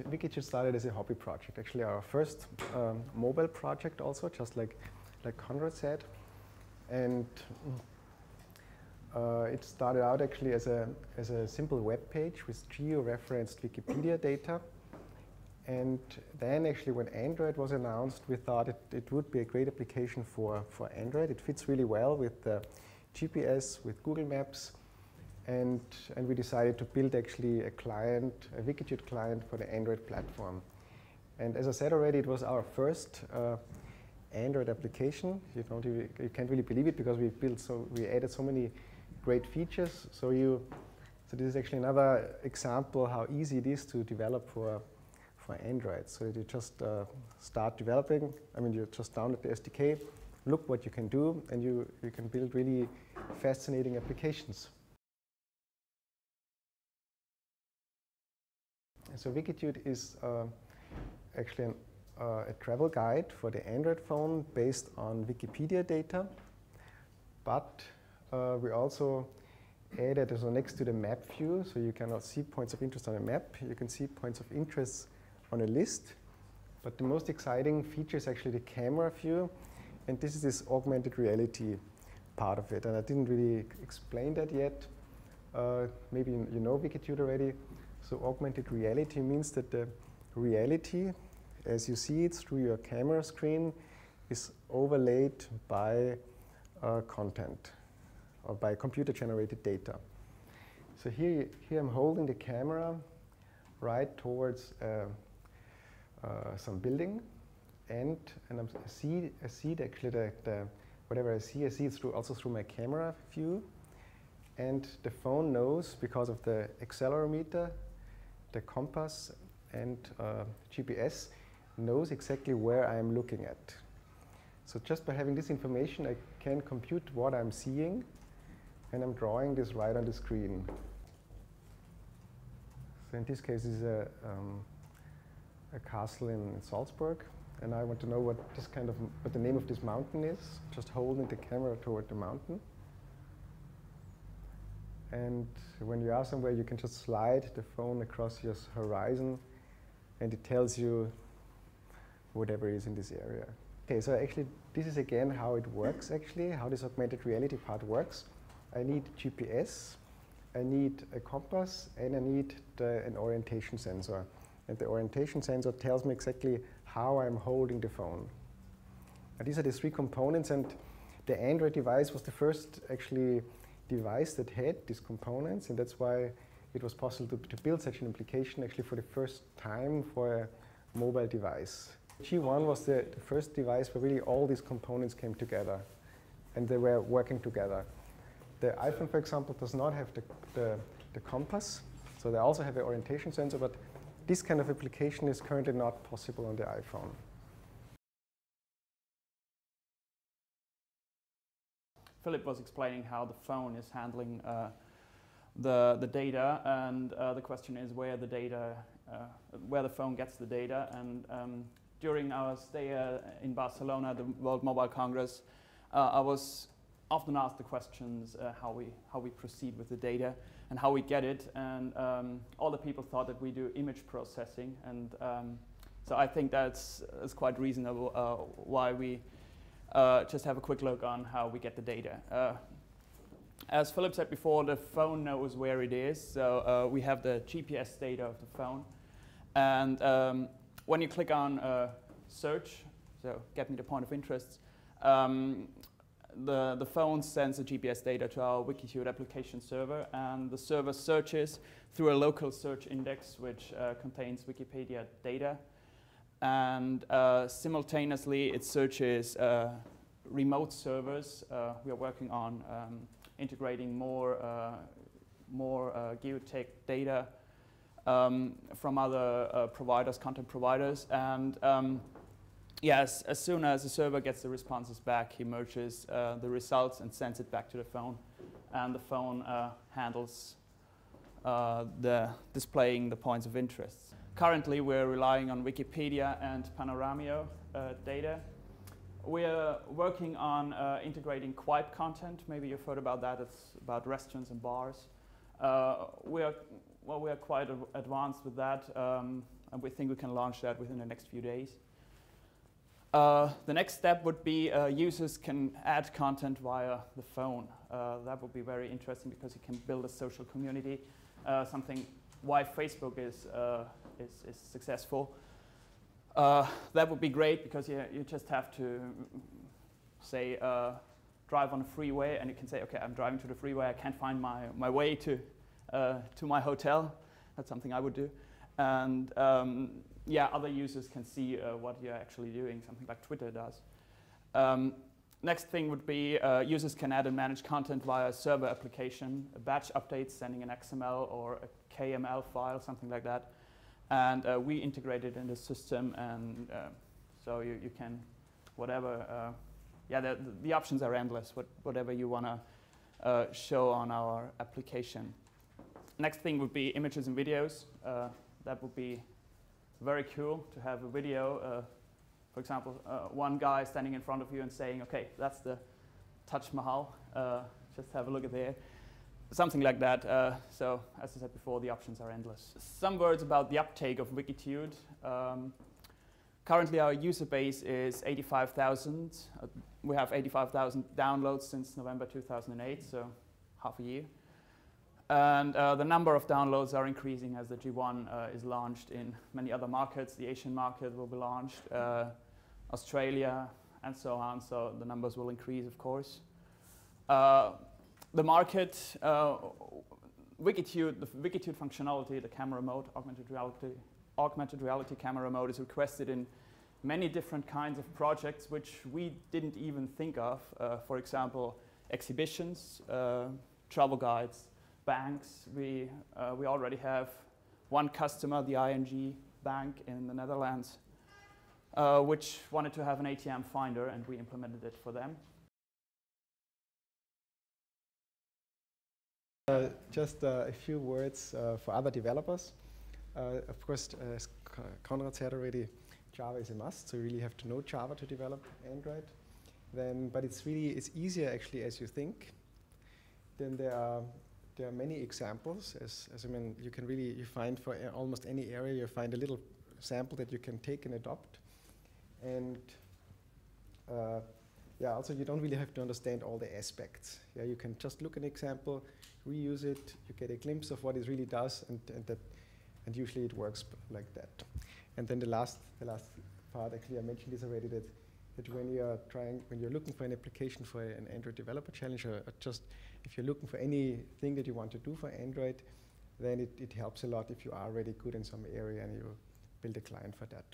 Wikitude started as a hobby project, actually our first mobile project also, just like Conrad said. And it started out actually as a simple web page with geo-referenced Wikipedia data. And then actually when Android was announced, we thought it would be a great application for Android. It fits really well with GPS, with Google Maps. And we decided to build actually a client, a Wikitude client for the Android platform. And as I said already, it was our first Android application. You can't really believe it because we added so many great features. So this is actually another example how easy it is to develop for Android. So you just start developing. I mean, you just download the SDK, look what you can do, and you can build really fascinating applications. So Wikitude is actually a travel guide for the Android phone based on Wikipedia data, but we also added, so next to the map view, so you cannot see points of interest on a map, you can see points of interest on a list. But the most exciting feature is actually the camera view, and this is this augmented reality part of it. And I didn't really explain that yet. Maybe you know Wikitude already. So augmented reality means that the reality, as you see it through your camera screen, is overlaid by content or by computer-generated data. So here I'm holding the camera right towards some building, and I see actually whatever I see it also through my camera view, and the phone knows, because of the accelerometer, the compass, and GPS, knows exactly where I'm looking at. So just by having this information, I can compute what I'm seeing, and I'm drawing this right on the screen. So in this case, is a castle in Salzburg, and I want to know what the name of this mountain is. Just holding the camera toward the mountain. And when you are somewhere, you can just slide the phone across your horizon, and it tells you whatever is in this area. Okay, so actually, this is again how it works, actually, how this augmented reality part works. I need GPS, I need a compass, and I need an orientation sensor. And the orientation sensor tells me exactly how I'm holding the phone. And these are the three components, and the Android device was the first actually device that had these components, and that's why it was possible to build such an application actually for the first time for a mobile device. G1 was the first device where really all these components came together and they were working together. The iPhone, for example, does not have the compass, so they also have an orientation sensor, but this kind of application is currently not possible on the iPhone. Philip was explaining how the phone is handling the data, and the question is where the phone gets the data. And during our stay in Barcelona, the World Mobile Congress, I was often asked the questions how we proceed with the data and how we get it. And all the people thought that we do image processing, and so I think that's quite reasonable why we just have a quick look on how we get the data. As Philip said before, the phone knows where it is, so we have the GPS data of the phone. And when you click on search, so get me the point of interest, the phone sends the GPS data to our Wikitude application server, and the server searches through a local search index which contains Wikipedia data. And simultaneously, it searches remote servers. We are working on integrating more geotech data from other providers, content providers. And yes, as soon as the server gets the responses back, he merges the results and sends it back to the phone. And the phone handles displaying the points of interest. Currently, we're relying on Wikipedia and Panoramio data. We're working on integrating Quipe content. Maybe you've heard about that. It's about restaurants and bars. We are quite advanced with that. and we think we can launch that within the next few days. The next step would be users can add content via the phone. That would be very interesting because you can build a social community, something why Facebook is successful. That would be great because you just have to say drive on a freeway, and you can say, okay, I'm driving to the freeway, I can't find my way to my hotel. That's something I would do. And yeah, other users can see what you're actually doing, something like Twitter does. Next thing would be users can add and manage content via a server application, batch updates, sending an XML or a KML file, something like that. And we integrate it in the system, and so you can, whatever, yeah, the options are endless, whatever you want to show on our application. Next thing would be images and videos. That would be very cool to have a video, for example, one guy standing in front of you and saying, okay, that's the Taj Mahal, just have a look at there. Something like that. So, as I said before, the options are endless. Some words about the uptake of Wikitude. Currently, our user base is 85,000. We have 85,000 downloads since November 2008, so half a year. And the number of downloads are increasing as the G1 is launched in many other markets. The Asian market will be launched, Australia, and so on. So the numbers will increase, of course. The market, Wikitude, the Wikitude functionality, the camera mode, augmented reality camera mode, is requested in many different kinds of projects which we didn't even think of. For example, exhibitions, travel guides, banks. We already have one customer, the ING Bank in the Netherlands, which wanted to have an ATM finder, and we implemented it for them. Just a few words for other developers. Of course, as Konrad said already, Java is a must, so you really have to know Java to develop Android. But it's easier actually as you think. Then there are many examples. As I mean, you find for almost any area, you find a little sample that you can take and adopt. And yeah, also you don't really have to understand all the aspects. Yeah, you can just look at an example, reuse it, you get a glimpse of what it really does, and usually it works like that. And then the last part, actually I mentioned this already, that when you're looking for an application for an Android Developer Challenge, or just if you're looking for anything that you want to do for Android, then it helps a lot if you are already good in some area and you build a client for that.